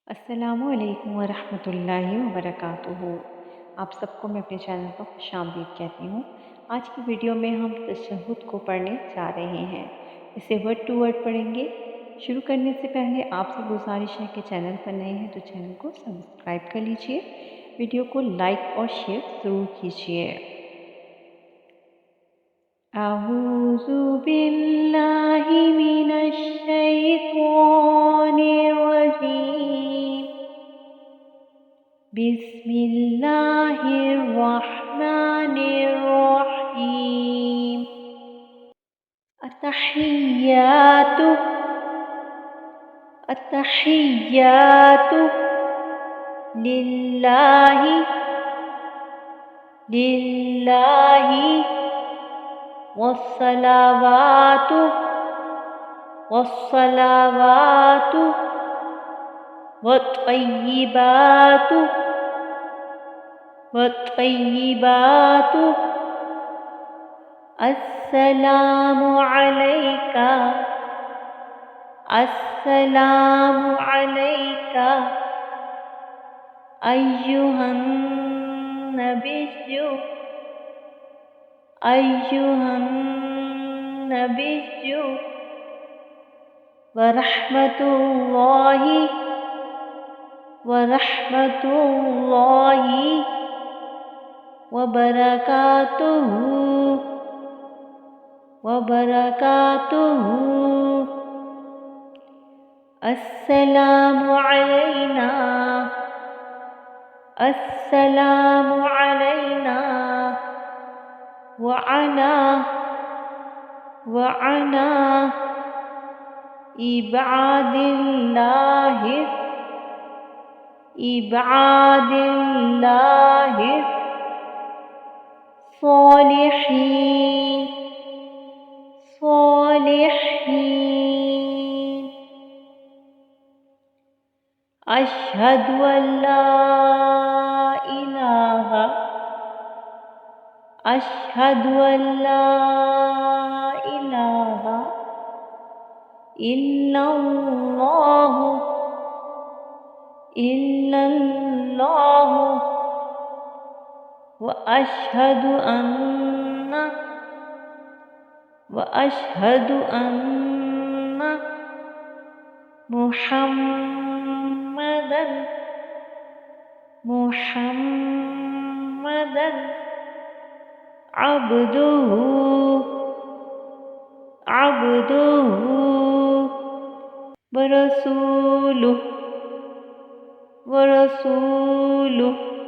अस्सलामुअलैकुम वरहमतुल्लाहि वबरकातुहू। आप सबको मैं अपने चैनल पर खुशामदीद कहती हूँ। आज की वीडियो में हम तशहुद को पढ़ने जा रहे हैं। इसे वर्ड टू वर्ड पढ़ेंगे। शुरू करने से पहले आपसे गुजारिश है कि चैनल पर नए हैं तो चैनल को सब्सक्राइब कर लीजिए। वीडियो को लाइक और शेयर ज़रूर कीजिए। अऊज़ु बिल्लाहि मिनश शैतानिर रजीम। बिस्मिल्लाहिर्रहमानिर्रहीम। अत्तहिय्यातु अत्तहिय्यातु लिल्लाहि लिल्लाहि वस्सलावातु वस्सलावातु वत्तय्यिबातु वत्तय्यिबातु अस्सलामु अलैका अस्सलामु अलैका अय्युहन नबिय्यु अय्युहन नबिय्यु वरहमतुल्लाहि वरहमतुल्लाहि वबरकातुहू वबरकातुहू। अस्सलामु अलैना अस्सलामु अलैना वअला वअला इबादिल्लाहि इबादिल्लाहि सालिहीन सालिहीन। अशहदु अल्ला इलाहा अशहदु अल्ला इलाहा इल्लल्लाहु इल्लल्लाहु व अशहदु अन्ना मुहम्मदन मुहम्मदन अब्दुहु अब्दुहु व रसूलुहु